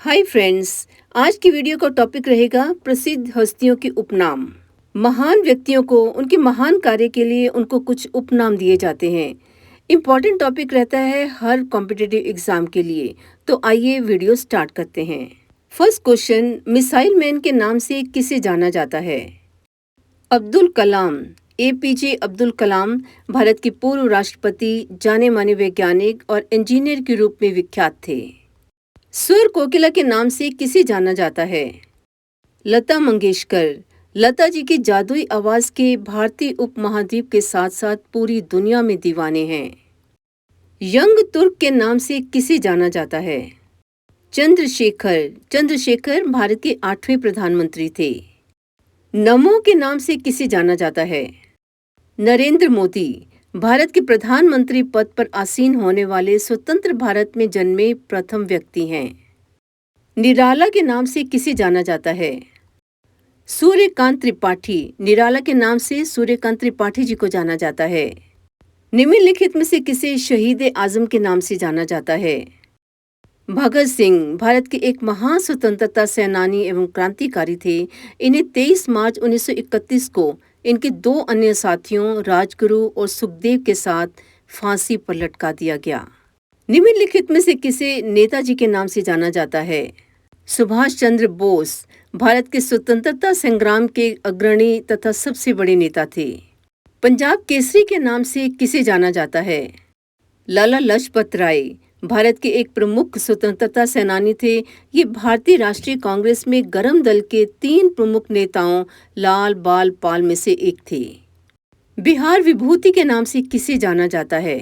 Hi friends, आज की video का टॉपिक रहेगा प्रसिद्ध हस्तियों के उपनाम। महान व्यक्तियों को उनके महान कार्य के लिए उनको कुछ उपनाम दिए जाते हैं। इम्पॉर्टेंट टॉपिक रहता है हर कॉम्पिटिटिव एग्जाम के लिए। तो आइए वीडियो स्टार्ट करते हैं। फर्स्ट क्वेश्चन, मिसाइल मैन के नाम से किसे जाना जाता है? अब्दुल कलाम। एपीजे अब्दुल कलाम भारत के पूर्व राष्ट्रपति, जाने माने वैज्ञानिक और इंजीनियर के रूप में विख्यात थे। सुर कोकिला के नाम से किसे जाना जाता है? लता मंगेशकर। लता जी की जादुई आवाज के भारतीय उपमहाद्वीप के साथ साथ पूरी दुनिया में दीवाने हैं। यंग तुर्क के नाम से किसे जाना जाता है? चंद्रशेखर। चंद्रशेखर भारत के 8वें प्रधानमंत्री थे। नमो के नाम से किसे जाना जाता है? नरेंद्र मोदी भारत के प्रधानमंत्री पद पर आसीन होने वाले स्वतंत्र भारत में जन्मे प्रथम व्यक्ति हैं। निराला के नाम से किसे जाना जाता है? सूर्यकांत त्रिपाठी। निराला के नाम से सूर्यकांत त्रिपाठी जी को जाना जाता है। निम्नलिखित में से किसे शहीद आजम के नाम से जाना जाता है? भगत सिंह भारत के एक महान स्वतंत्रता सेनानी एवं क्रांतिकारी थे। इन्हें 23 मार्च 1931 को इनके 2 अन्य साथियों राजगुरु और सुखदेव के साथ फांसी पर लटका दिया गया। निम्नलिखित में से किसे नेताजी के नाम से जाना जाता है? सुभाष चंद्र बोस भारत के स्वतंत्रता संग्राम के अग्रणी तथा सबसे बड़े नेता थे। पंजाब केसरी के नाम से किसे जाना जाता है? लाला लाजपत राय भारत के एक प्रमुख स्वतंत्रता सेनानी थे। ये भारतीय राष्ट्रीय कांग्रेस में गरम दल के 3 प्रमुख नेताओं लाल बाल पाल में से एक थे। बिहार विभूति के नाम से किसे जाना जाता है?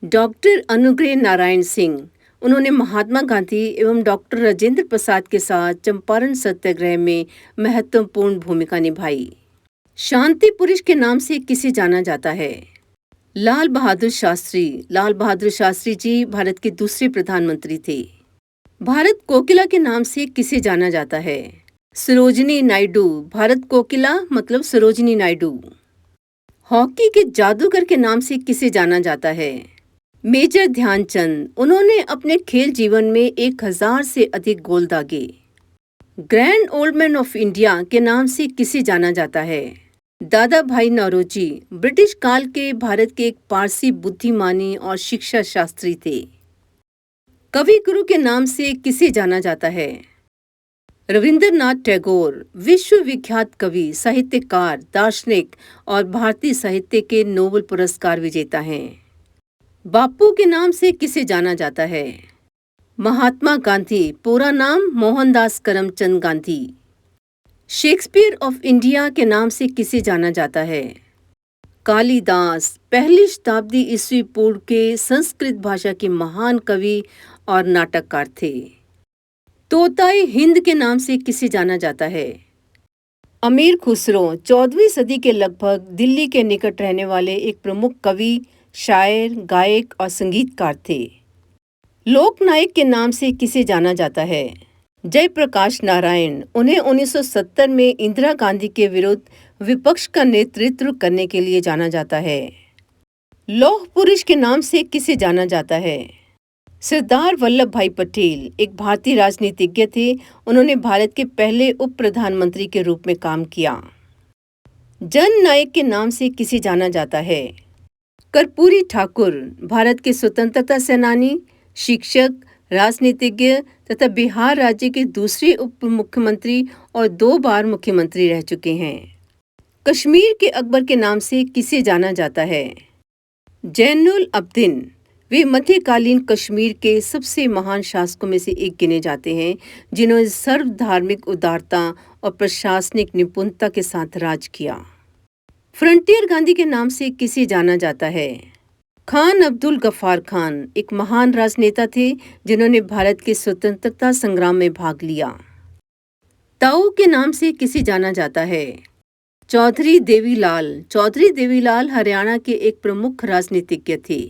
डॉक्टर अनुग्रह नारायण सिंह। उन्होंने महात्मा गांधी एवं डॉक्टर राजेंद्र प्रसाद के साथ चंपारण सत्याग्रह में महत्वपूर्ण भूमिका निभाई। शांति पुरुष के नाम से किसे जाना जाता है? लाल बहादुर शास्त्री। लाल बहादुर शास्त्री जी भारत के दूसरे प्रधानमंत्री थे। भारत कोकिला के नाम से किसे जाना जाता है? सरोजिनी नायडू। भारत कोकिला मतलब सरोजिनी नायडू। हॉकी के जादूगर के नाम से किसे जाना जाता है? मेजर ध्यानचंद। उन्होंने अपने खेल जीवन में 1000 से अधिक गोल दागे। Grand old man of India के नाम से किसे जाना जाता है? दादा भाई नौरोजी ब्रिटिश काल के भारत के एक पारसी बुद्धिमानी और शिक्षा शास्त्री थे। कवि गुरु के नाम से किसे जाना जाता है? रविंद्रनाथ टैगोर विश्व विख्यात कवि, साहित्यकार, दार्शनिक और भारतीय साहित्य के नोबेल पुरस्कार विजेता हैं। बापू के नाम से किसे जाना जाता है? महात्मा गांधी। पूरा नाम Mohandas Karamchand Gandhi. Shakespeare of India के नाम से किसे जाना जाता है? कालिदास 1ली शताब्दी ईस्वी पूर्व के संस्कृत भाषा के महान कवि और नाटककार थे। तोताए हिंद के नाम से किसे जाना जाता है? अमीर खुसरो 14वीं सदी के लगभग दिल्ली के निकट रहने वाले एक प्रमुख कवि, शायर, गायक और संगीतकार थे। लोकनायक के नाम से किसे जाना जाता है? जयप्रकाश नारायण। उन्हें 1970 में इंदिरा गांधी के विरुद्ध विपक्ष का नेतृत्व करने के लिए जाना जाता है। लौह पुरुष के नाम से किसे जाना जाता है? सरदार वल्लभ भाई पटेल एक भारतीय राजनीतिज्ञ थे। उन्होंने भारत के पहले उप प्रधानमंत्री के रूप में काम किया। जन नायक के नाम से किसे जाना जाता है? कर्पूरी ठाकुर भारत के स्वतंत्रता सेनानी, शिक्षक, राजनीतिज्ञ तथा बिहार राज्य के दूसरे उप मुख्यमंत्री और 2 बार मुख्यमंत्री रह चुके हैं। कश्मीर के अकबर के नाम से किसे जाना जाता है? जैनुल अब्दीन। वे मध्यकालीन कश्मीर के सबसे महान शासकों में से एक गिने जाते हैं, जिन्होंने सर्वधार्मिक उदारता और प्रशासनिक निपुणता के साथ राज किया। फ्रंटियर गांधी के नाम से किसे जाना जाता है? खान अब्दुल गफ्फार खान एक महान राजनेता थे, जिन्होंने भारत के स्वतंत्रता संग्राम में भाग लिया। ताऊ के नाम से किसे जाना जाता है? चौधरी देवीलाल। चौधरी देवीलाल हरियाणा के एक प्रमुख राजनीतिज्ञ थे।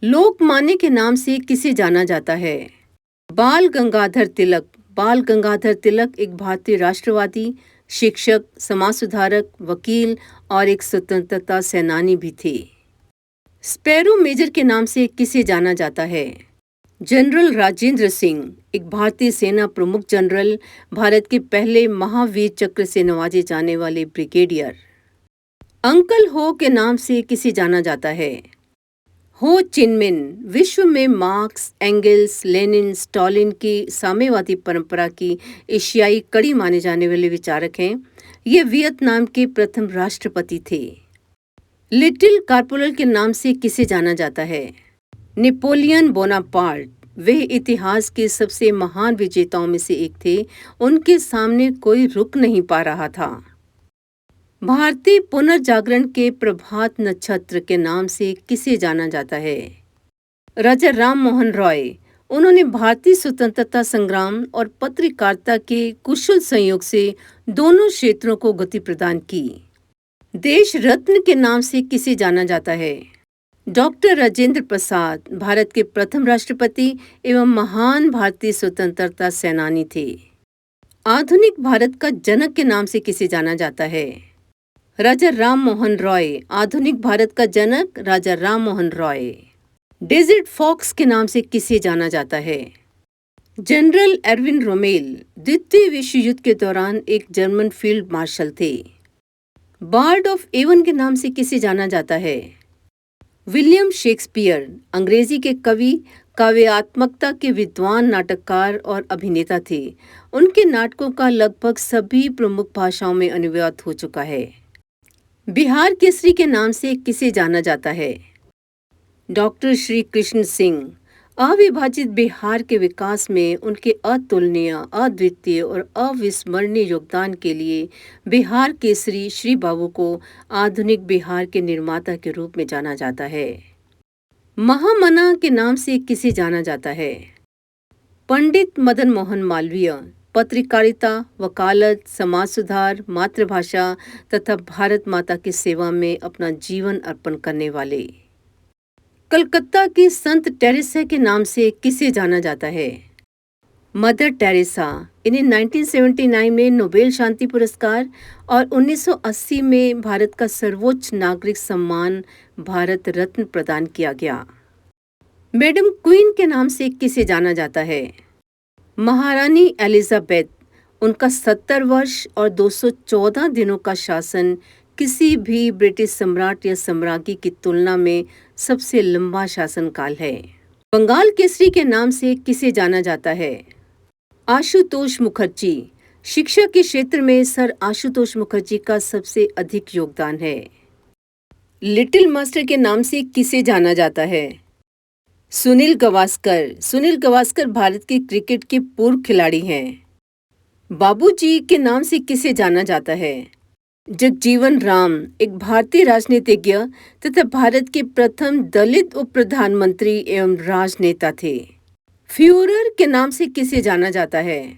लोकमान्य के नाम से किसे जाना जाता है? बाल गंगाधर तिलक। बाल गंगाधर तिलक एक भारतीय राष्ट्रवादी, शिक्षक, समाज सुधारक, वकील और एक स्वतंत्रता सेनानी भी थे। स्पैरो मेजर के नाम से किसे जाना जाता है? जनरल राजेंद्र सिंह, एक भारतीय सेना प्रमुख जनरल, भारत के पहले महावीर चक्र से नवाजे जाने वाले ब्रिगेडियर। अंकल हो के नाम से किसे जाना जाता है? हो चिनमिन विश्व में मार्क्स, एंगल्स, लेनिन, स्टालिन की साम्यवादी परंपरा की एशियाई कड़ी माने जाने वाले विचारक हैं। ये वियतनाम के प्रथम राष्ट्रपति थे। लिटिल कार्पोरल के नाम से किसे जाना जाता है? Napoleon Bonaparte. वे इतिहास के सबसे महान विजेताओं में से एक थे। उनके सामने कोई रुक नहीं पा रहा था। भारतीय पुनर्जागरण के प्रभात नक्षत्र के नाम से किसे जाना जाता है? राजा राम मोहन रॉय। उन्होंने भारतीय स्वतंत्रता संग्राम और पत्रकारिता के कुशल संयोग से दोनों क्षेत्रों को गति प्रदान की। देश रत्न के नाम से किसे जाना जाता है? डॉक्टर राजेंद्र प्रसाद भारत के प्रथम राष्ट्रपति एवं महान भारतीय स्वतंत्रता सेनानी थे। आधुनिक भारत का जनक के नाम से किसे जाना जाता है? राजा राम मोहन रॉय। आधुनिक भारत का जनक राजा राम मोहन रॉय। डेजर्ट फॉक्स के नाम से किसे जाना जाता है? जनरल एरविन रोमेल द्वितीय विश्व युद्ध के दौरान एक जर्मन फील्ड मार्शल थे। बार्ड ऑफ एवन के नाम से किसे जाना जाता है? विलियम शेक्सपियर अंग्रेजी के कवि, काव्यात्मकता के विद्वान, नाटककार और अभिनेता थे। उनके नाटकों का लगभग सभी प्रमुख भाषाओं में अनुवाद हो चुका है। बिहार केसरी के नाम से किसे जाना जाता है? डॉक्टर श्री कृष्ण सिंह। अविभाजित बिहार के विकास में उनके अतुलनीय, अद्वितीय और अविस्मरणीय योगदान के लिए बिहार केसरी श्री बाबू को आधुनिक बिहार के निर्माता के रूप में जाना जाता है। महामना के नाम से किसे जाना जाता है? पंडित मदन मोहन मालवीय। पत्रकारिता, वकालत, समाज सुधार, मातृभाषा तथा भारत माता की सेवा में अपना जीवन अर्पण करने वाले। कलकत्ता की संत टेरेसा के नाम से किसे जाना जाता है? Mother Teresa. इन्हें 1979 में नोबेल शांति पुरस्कार और 1980 में भारत का सर्वोच्च नागरिक सम्मान भारत रत्न प्रदान किया गया। मैडम क्वीन के नाम से किसे जाना जाता है? महारानी एलिजाबेथ। उनका 70 वर्ष और 214 दिनों का शासन किसी भी ब्रिटिश सम्राट या सम्राज्ञी की तुलना में सबसे लंबा शासनकाल है। बंगाल केसरी के नाम से किसे जाना जाता है? आशुतोष मुखर्जी। शिक्षा के क्षेत्र में सर आशुतोष मुखर्जी का सबसे अधिक योगदान है। लिटिल मास्टर के नाम से किसे जाना जाता है? सुनील गावस्कर। सुनील गावस्कर भारत के क्रिकेट के पूर्व खिलाड़ी हैं। बाबूजी के नाम से किसे जाना जाता है? जगजीवन राम एक भारतीय राजनीतिज्ञ तथा भारत के प्रथम दलित उप प्रधानमंत्री एवं राजनेता थे। फ्यूरर के नाम से किसे जाना जाता है?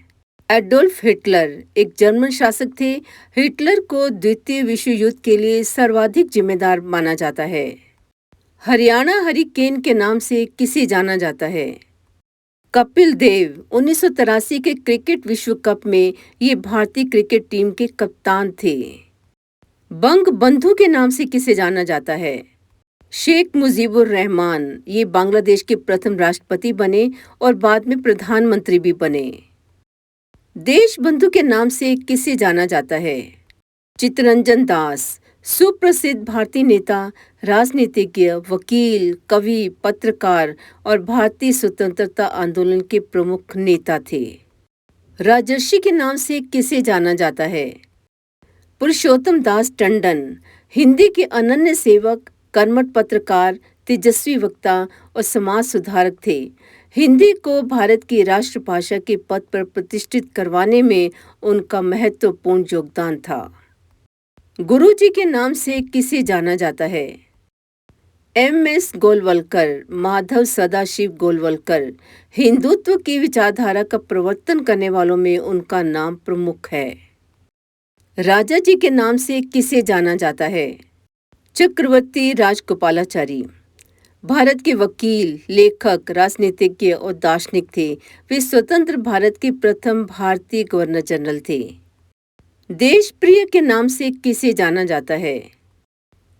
एडोल्फ हिटलर एक जर्मन शासक थे। हिटलर को द्वितीय विश्व युद्ध के लिए सर्वाधिक जिम्मेदार माना जाता है। हरियाणा हरिकेन के नाम से किसे जाना जाता है? कपिल देव 1983 के क्रिकेट विश्व कप में ये भारतीय क्रिकेट टीम के कप्तान थे। बंग बंधु के नाम से किसे जाना जाता है? शेख मुजीबुर रहमान। ये बांग्लादेश के प्रथम राष्ट्रपति बने और बाद में प्रधानमंत्री भी बने। देश बंधु के नाम से किसे जाना जाता है? चित्तरंजन दास सुप्रसिद्ध भारतीय नेता, राजनीतिज्ञ, वकील, कवि, पत्रकार और भारतीय स्वतंत्रता आंदोलन के प्रमुख नेता थे। राजर्षि के नाम से किसे जाना जाता है? पुरुषोत्तम दास टंडन हिंदी के अनन्य सेवक, कर्मठ पत्रकार, तेजस्वी वक्ता और समाज सुधारक थे। हिंदी को भारत की राष्ट्रभाषा के पद पर प्रतिष्ठित करवाने में उनका महत्वपूर्ण योगदान था। गुरुजी के नाम से किसे जाना जाता है? एम.एस. गोलवलकर माधव सदाशिव गोलवलकर हिंदुत्व की विचारधारा का प्रवर्तन करने वालों में उनका नाम प्रमुख है। राजा जी के नाम से किसे जाना जाता है? चक्रवर्ती राजगोपालाचारी भारत के वकील, लेखक, राजनीतिज्ञ और दार्शनिक थे। वे स्वतंत्र भारत के प्रथम भारतीय गवर्नर जनरल थे। देश प्रिय के नाम से किसे जाना जाता है?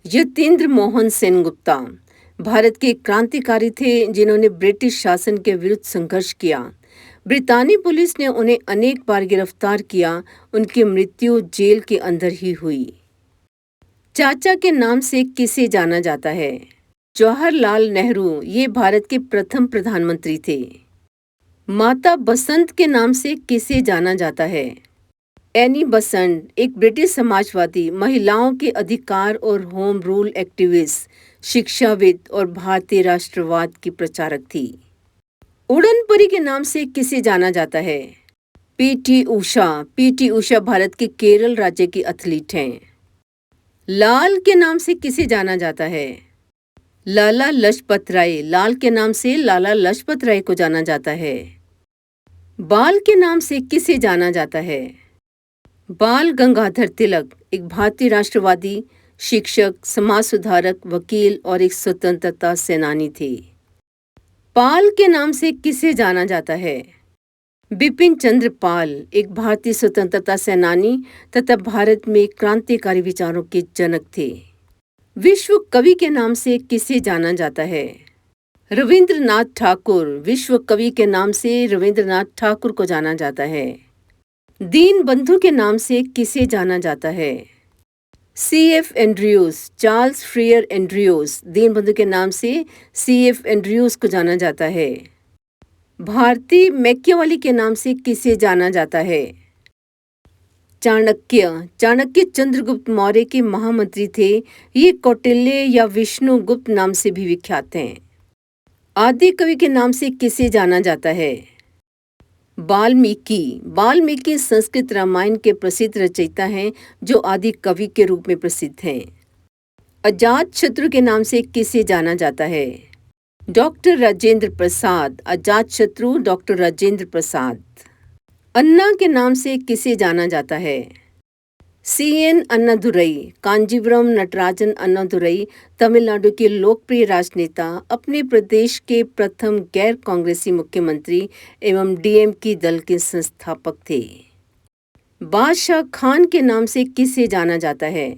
यतीन्द्र मोहन सेनगुप्ता भारत के क्रांतिकारी थे जिन्होंने ब्रिटिश शासन के विरुद्ध संघर्ष किया। ब्रितानी पुलिस ने उन्हें अनेक बार गिरफ्तार किया। उनकी मृत्यु जेल के अंदर ही हुई। चाचा के नाम से किसे जाना जाता है? जवाहरलाल नेहरू, ये भारत के प्रथम प्रधानमंत्री थे। माता बसंत के नाम से किसे जाना जाता है? एनी बसंत एक ब्रिटिश समाजवादी, महिलाओं के अधिकार और होम रूल एक्टिविस्ट, शिक्षाविद और भारतीय राष्ट्रवाद की प्रचारक थी। उड़न परी के नाम से किसे जाना जाता है? पीटी उषा। पीटी उषा भारत के केरल राज्य की एथलीट हैं। लाल के नाम से किसे जाना जाता है? लाला लाजपत राय। लाल के नाम से लाला लाजपत राय को जाना जाता है। बाल के नाम से किसे जाना जाता है? बाल गंगाधर तिलक एक भारतीय राष्ट्रवादी, शिक्षक, समाज सुधारक, वकील और एक स्वतंत्रता सेनानी थे। पाल के नाम से किसे जाना जाता है? बिपिन चंद्र पाल एक भारतीय स्वतंत्रता सेनानी तथा भारत में क्रांतिकारी विचारों के जनक थे। विश्व कवि के नाम से किसे जाना जाता है? रविंद्रनाथ ठाकुर। विश्व कवि के नाम से रविंद्रनाथ ठाकुर को जाना जाता है। दीन बंधु के नाम से किसे जाना जाता है? C.F. एंड्रयूज। चार्ल्स फ्रियर एंड्रयूज दीन बंधु के नाम से C.F. एंड्रयूज को जाना जाता है। भारती मैकियावेली के नाम से किसे जाना जाता है? चाणक्य। चाणक्य चंद्रगुप्त मौर्य के महामंत्री थे। ये कौटिल्य या विष्णुगुप्त नाम से भी विख्यात हैं। आदि कवि के नाम से किसे जाना जाता है? वाल्मीकि। वाल्मीकि संस्कृत रामायण के प्रसिद्ध रचयिता हैं जो आदि कवि के रूप में प्रसिद्ध हैं। अजात शत्रु के नाम से किसे जाना जाता है? डॉक्टर राजेंद्र प्रसाद। अजात शत्रु डॉक्टर राजेंद्र प्रसाद। अन्ना के नाम से किसे जाना जाता है? C.N. अन्नादुरई। कांजीवरम नटराजन अन्नादुरई तमिलनाडु के लोकप्रिय राजनेता, अपने प्रदेश के प्रथम गैर कांग्रेसी मुख्यमंत्री एवं DMK दल के संस्थापक थे। बादशाह खान के नाम से किसे जाना जाता है?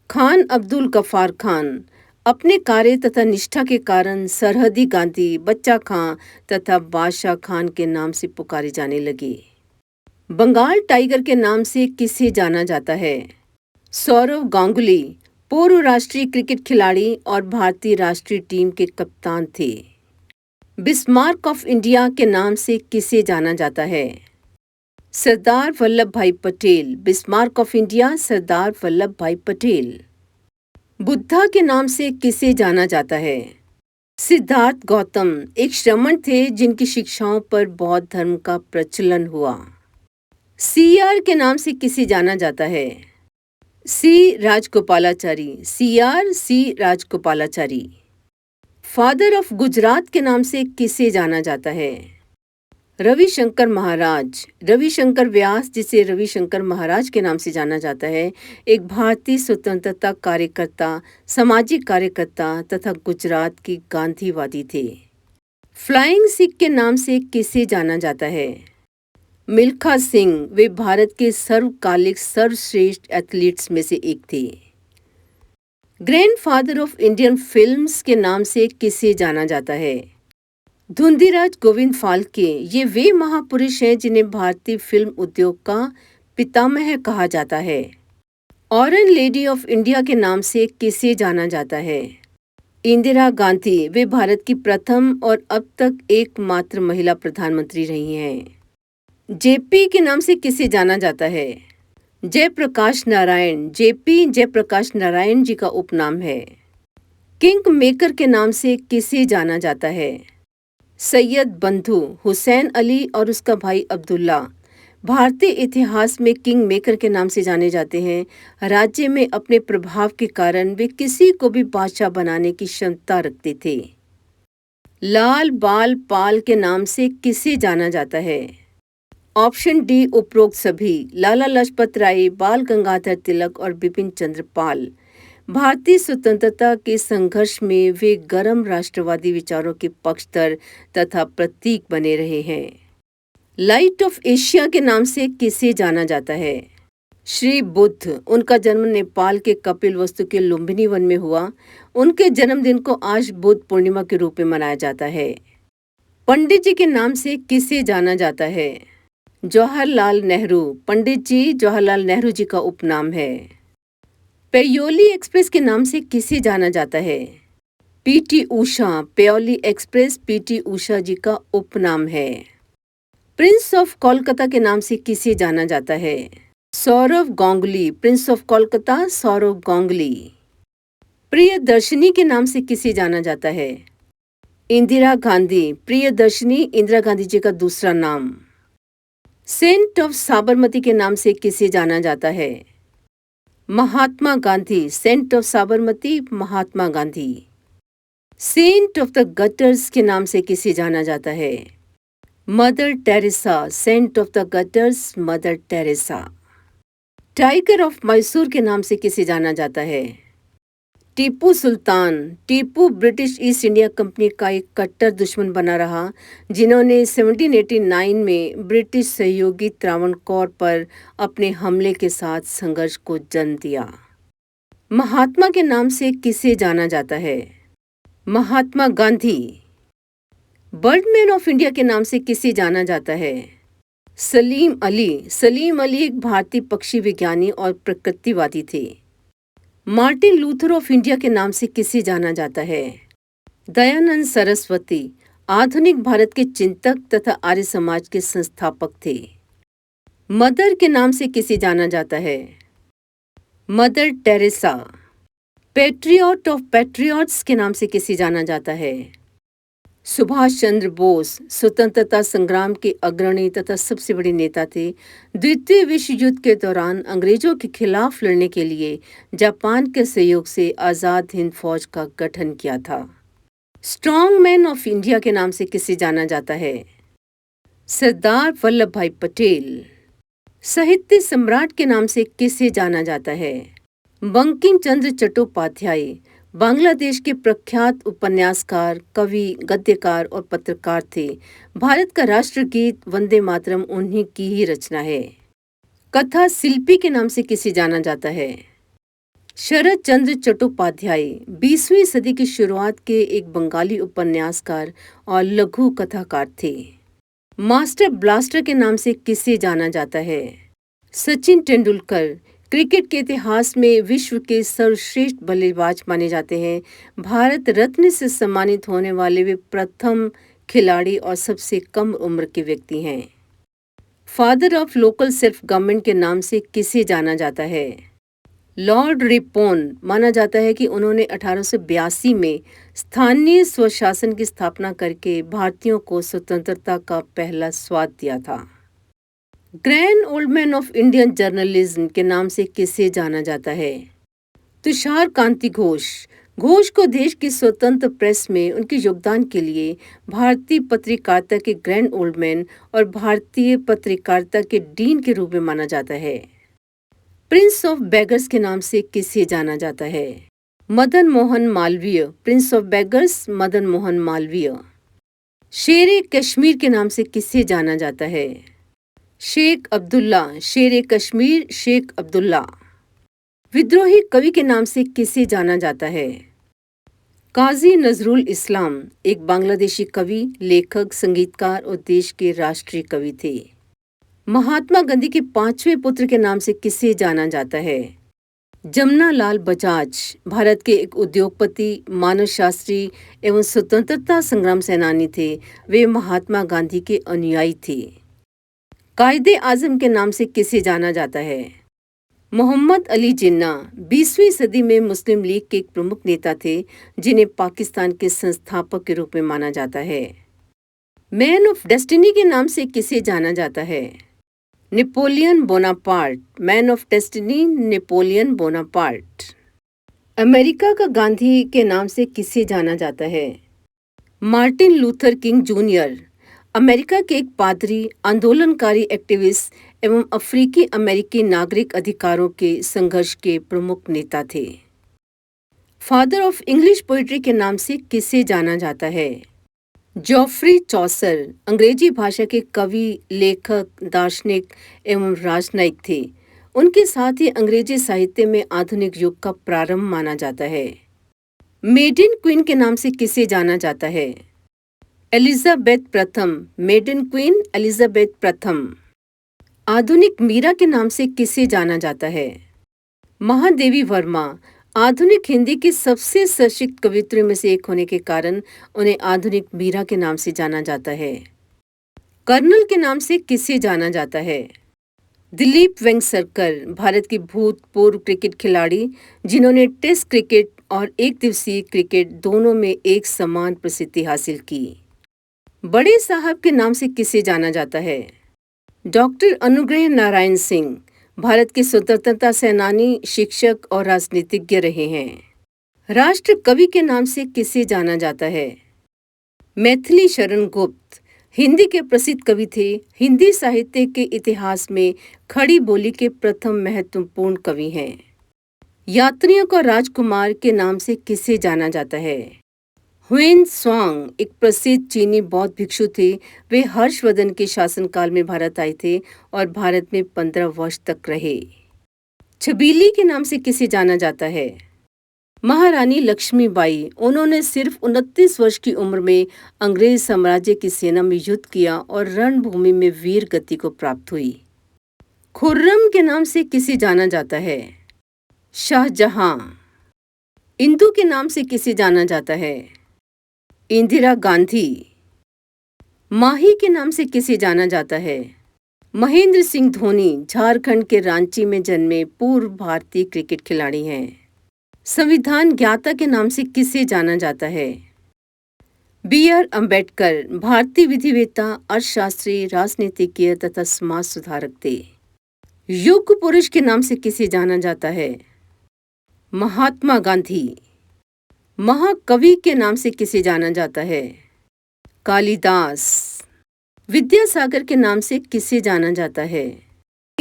खान अब्दुल गफ्फार खान अपने कार्य तथा निष्ठा के कारण सरहदी गांधी, बच्चा खां तथा बादशाह खान के नाम से पुकारे जाने लगे। बंगाल टाइगर के नाम से किसे जाना जाता है? सौरव गांगुली पूर्व राष्ट्रीय क्रिकेट खिलाड़ी और भारतीय राष्ट्रीय टीम के कप्तान थे। बिस्मार्क ऑफ इंडिया के नाम से किसे जाना जाता है? सरदार वल्लभ भाई Patel. Bismarck of India Sardar Vallabh भाई पटेल। बुद्धा के नाम से किसे जाना जाता है? सिद्धार्थ गौतम एक श्रमण थे जिनकी शिक्षाओं पर बौद्ध धर्म का प्रचलन हुआ। CR के नाम से किसे जाना जाता है? C Rajagopalachari. CR C Rajagopalachari. Father of Gujarat के नाम से किसे जाना जाता है? रविशंकर महाराज। रविशंकर व्यास, जिसे रविशंकर महाराज के नाम से जाना जाता है, एक भारतीय स्वतंत्रता कार्यकर्ता, सामाजिक कार्यकर्ता तथा गुजरात की गांधीवादी थे। फ्लाइंग सिख के नाम से किसे जाना जाता है? मिल्खा सिंह। वे भारत के सर्वकालिक सर्वश्रेष्ठ एथलीट्स में से एक थे। ग्रैंडफादर ऑफ इंडियन फिल्म्स के नाम से किसे जाना जाता है? धुंधीराज गोविंद फाल्के। ये वे महापुरुष हैं जिन्हें भारतीय फिल्म उद्योग का पितामह कहा जाता है। ऑरेंज लेडी ऑफ इंडिया के नाम से किसे जाना जाता है? इंदिरा गांधी। वे भारत की प्रथम और अब तक एकमात्र महिला प्रधानमंत्री रही हैं। JP के नाम से किसे जाना जाता है? जयप्रकाश नारायण। JP जयप्रकाश नारायण जी का उपनाम है। किंग मेकर के नाम से किसे जाना जाता है? सैयद बंधु। हुसैन अली और उसका भाई अब्दुल्ला भारतीय इतिहास में किंग मेकर के नाम से जाने जाते हैं। राज्य में अपने प्रभाव के कारण वे किसी को भी बादशाह बनाने की क्षमता रखते थे। लाल बाल पाल के नाम से किसे जाना जाता है? ऑप्शन डी उपरोक्त सभी। लाला लाजपत राय, बाल गंगाधर तिलक और बिपिन चंद्र पाल भारतीय स्वतंत्रता के संघर्ष में वे गर्म राष्ट्रवादी विचारों के पक्षधर तथा प्रतीक बने रहे हैं। लाइट ऑफ एशिया के नाम से किसे जाना जाता है? श्री बुद्ध, उनका जन्म नेपाल के कपिलवस्तु के लुम्बिनी वन में हुआ। उनके जन्मदिन को आज बुद्ध पूर्णिमा के रूप में मनाया जाता है। पंडित जी के नाम से किसे जाना जाता है? जवाहरलाल नेहरू। पंडित जी जवाहरलाल नेहरू जी का उपनाम है। पेयोली एक्सप्रेस के नाम से किसे जाना जाता है? PT Usha. पेयोली express PT Usha जी का उपनाम है। प्रिंस ऑफ कोलकाता के नाम से किसे जाना जाता है? सौरव गांगुली। Prince of Kolkata Sourav Ganguly. प्रियदर्शनी के नाम से किसे जाना जाता है? इंदिरा गांधी। प्रियदर्शनी इंदिरा गांधी जी का दूसरा नाम। सेंट ऑफ साबरमती के नाम से किसे जाना जाता है? Mahatma Gandhi. Saint of Sabarmati Mahatma Gandhi. Saint of the gutters के नाम से किसे जाना जाता है? Mother Teresa. Saint of the gutters Mother Teresa. Tiger of Mysore के नाम से किसे जाना जाता है? Tipu Sultan. Tipu British East India Company का एक कट्टर दुश्मन बना रहा, जिन्होंने 1789 में ब्रिटिश सहयोगी त्रावणकोर पर अपने हमले के साथ संघर्ष को जन्म दिया। महात्मा के नाम से किसे जाना जाता है? Mahatma Gandhi. Birdman of India के नाम से किसे जाना जाता है? सलीम अली। सलीम अली एक भारतीय पक्षी विज्ञानी और प्रकृतिवादी थे। मार्टिन लूथर ऑफ इंडिया के नाम से किसे जाना जाता है? दयानंद सरस्वती आधुनिक भारत के चिंतक तथा आर्य समाज के संस्थापक थे। मदर के नाम से किसे जाना जाता है? Mother Teresa. Patriot of patriots के नाम से किसे जाना जाता है? सुभाष चंद्र बोस स्वतंत्रता संग्राम के अग्रणी तथा सबसे बड़े नेता थे। द्वितीय विश्व युद्ध के दौरान अंग्रेजों के खिलाफ लड़ने के लिए जापान के सहयोग से आज़ाद हिंद फौज का गठन किया था। स्ट्रॉन्ग मैन ऑफ इंडिया के नाम से किसे जाना जाता है? सरदार वल्लभ भाई पटेल। साहित्य सम्राट के नाम से किसे जाना जाता है? बंकिम चंद्र चट्टोपाध्याय बांग्लादेश के प्रख्यात उपन्यासकार, कवि, गद्यकार और पत्रकार थे। भारत का राष्ट्रगीत वंदे मातरम उन्हीं की ही रचना है। कथा शिल्पी के नाम से किसे जाना जाता है? शरद चंद्र चट्टोपाध्याय 20वीं सदी की शुरुआत के एक बंगाली उपन्यासकार और लघु कथाकार थे। मास्टर ब्लास्टर के नाम से किसे जाना जाता है? सचिन तेंदुलकर क्रिकेट के इतिहास में विश्व के सर्वश्रेष्ठ बल्लेबाज माने जाते हैं। भारत रत्न से सम्मानित होने वाले वे प्रथम खिलाड़ी और सबसे कम उम्र के व्यक्ति हैं। Father of local self government के नाम से किसे जाना जाता है? लॉर्ड रिपोन। माना जाता है कि उन्होंने 1882 में स्थानीय स्वशासन की स्थापना करके भारतीयों को स्वतंत्रता का पहला स्वाद दिया था। Grand old man of Indian journalism के नाम से किसे जाना जाता है? तुषार कांति घोष। घोष को देश की स्वतंत्र प्रेस में उनके योगदान के लिए भारतीय पत्रकारिता के ग्रैंड ओल्ड मैन और भारतीय पत्रकारिता के डीन के रूप में माना जाता है। प्रिंस ऑफ बेगर्स के नाम से किसे जाना जाता है? Madan Mohan Malviya. Prince of beggars Madan Mohan Malviya. शेर कश्मीर के नाम से किसे जाना जाता है? शेख अब्दुल्ला। शेर कश्मीर शेख अब्दुल्ला। विद्रोही कवि के नाम से किसे जाना जाता है? काजी नजरुल इस्लाम एक बांग्लादेशी कवि, लेखक, संगीतकार और देश के राष्ट्रीय कवि थे। महात्मा गांधी के 5वें पुत्र के नाम से किसे जाना जाता है? जमनालाल बजाज भारत के एक उद्योगपति, मानवशास्त्री एवं स्वतंत्रता संग्राम सेनानी थे। वे महात्मा गांधी के अनुयायी थे। कायदे आजम के नाम से किसे जाना जाता है? मोहम्मद अली जिन्ना 20वीं सदी में मुस्लिम लीग के एक प्रमुख नेता थे, जिन्हें पाकिस्तान के संस्थापक के रूप में माना जाता है। मैन ऑफ डेस्टिनी के नाम से किसे जाना जाता है? Napoleon Bonaparte. Man of destiny Napoleon Bonaparte. America का गांधी के नाम से किसे जाना जाता है? Martin Luther king junior America के एक पादरी, आंदोलनकारी एक्टिविस्ट एवं अफ्रीकी अमेरिकी नागरिक अधिकारों के संघर्ष के प्रमुख नेता थे। फादर ऑफ इंग्लिश पोइट्री के नाम से किसे जाना जाता है? जॉफ्री चौसर अंग्रेजी भाषा के कवि, लेखक, दार्शनिक एवं राजनयिक थे। उनके साथ ही अंग्रेजी साहित्य में आधुनिक युग का प्रारंभ माना जाता है। मेडन क्वीन के नाम से किसे जाना जाता है? एलिजाबेथ प्रथम, मेडन क्वीन एलिजाबेथ प्रथम। आधुनिक मीरा के नाम से किसे जाना जाता है? महादेवी वर्मा। आधुनिक हिंदी की सबसे सशक्त कवित्रियों में से एक होने के कारण उन्हें आधुनिक मीरा के नाम से जाना जाता है। कर्नल के नाम से किसे जाना जाता है? दिलीप वेंगसरकर, भारत के भूतपूर्व क्रिकेट खिलाड़ी जिन्होंने टेस्ट क्रिकेट और एक दिवसीय क्रिकेट दोनों में एक समान प्रसिद्धि हासिल की। बड़े साहब के नाम से किसे जाना जाता है? डॉक्टर अनुग्रह नारायण सिंह, भारत के स्वतंत्रता सेनानी, शिक्षक और राजनीतिज्ञ रहे हैं। राष्ट्र कवि के नाम से किसे जाना जाता है? मैथिली शरण गुप्त, हिंदी के प्रसिद्ध कवि थे। हिंदी साहित्य के इतिहास में खड़ी बोली के प्रथम महत्वपूर्ण कवि हैं। यात्रियों का राजकुमार के नाम से किसे जाना जाता है? हुएन त्सांग एक प्रसिद्ध चीनी बौद्ध भिक्षु थे। वे हर्षवर्धन के शासनकाल में भारत आए थे और भारत में 15 वर्ष तक रहे। छबीली के नाम से किसे जाना जाता है? महारानी लक्ष्मीबाई। उन्होंने सिर्फ 29 वर्ष की उम्र में अंग्रेज साम्राज्य की सेना में युद्ध किया और रणभूमि में वीर गति को प्राप्त हुई। खुर्रम के नाम से किसे जाना जाता है? शाहजहां। इंदु के नाम से किसे जाना जाता है? इंदिरा गांधी। माही के नाम से किसे जाना जाता है? महेंद्र सिंह धोनी झारखंड के रांची में जन्मे पूर्व भारतीय क्रिकेट खिलाड़ी हैं। संविधान ज्ञाता के नाम से किसे जाना जाता है? B.R. अम्बेडकर भारतीय विधिवेत्ता, अर्थशास्त्री, राजनीतिज्ञ तथा समाज सुधारक थे। युग पुरुष के नाम से किसे जाना जाता है? महात्मा गांधी। महाकवि के नाम से किसे जाना जाता है? कालिदास। विद्यासागर के नाम से किसे जाना जाता है?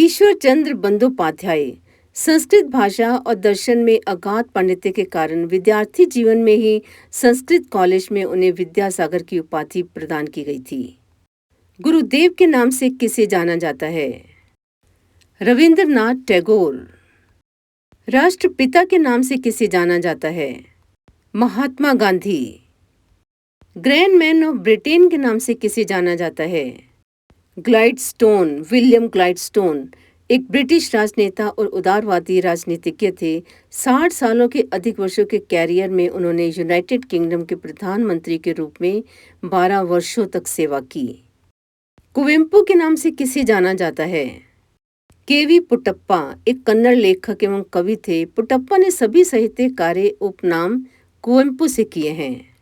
ईश्वर चंद्र बंदोपाध्याय। संस्कृत भाषा और दर्शन में अगाध पांडित्य के कारण विद्यार्थी जीवन में ही संस्कृत कॉलेज में उन्हें विद्यासागर की उपाधि प्रदान की गई थी। गुरुदेव के नाम से किसे जाना जाता है? रविंद्रनाथ टैगोर। राष्ट्रपिता के नाम से किसे जाना जाता है? Mahatma Gandhi. Grand man of Britain के नाम से किसे जाना जाता है? ग्लाइडस्टोन, विलियम ग्लाइडस्टोन एक ब्रिटिश राजनेता और उदारवादी राजनीतिज्ञ थे। 60 सालों के अधिक वर्षों के कैरियर में उन्होंने यूनाइटेड किंगडम के प्रधानमंत्री के रूप में 12 वर्षों तक सेवा की। कुवेंपु के नाम से किसे जाना जाता है? केवी पुट्टप्पा एक कन्नड़ लेखक एवं कवि थे। पुट्टप्पा ने सभी साहित्य कार्य उपनाम कुवेंपु से किए हैं।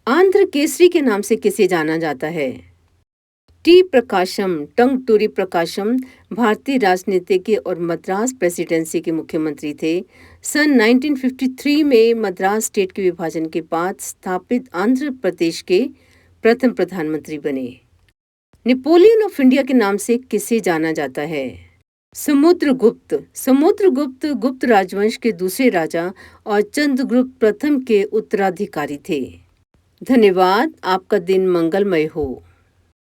आंध्र केसरी के नाम से किसे जाना जाता है? टी प्रकाशम, टंगटूरी प्रकाशम भारतीय राजनीतिज्ञ और मद्रास प्रेसिडेंसी के मुख्यमंत्री थे। सन 1953 में मद्रास स्टेट के विभाजन के बाद स्थापित आंध्र प्रदेश के प्रथम प्रधानमंत्री बने। नेपोलियन ऑफ इंडिया के नाम से किसे जाना जाता है? समुद्रगुप्त। समुद्रगुप्त गुप्त राजवंश के दूसरे राजा और चंद्रगुप्त प्रथम के उत्तराधिकारी थे। धन्यवाद। आपका दिन मंगलमय हो।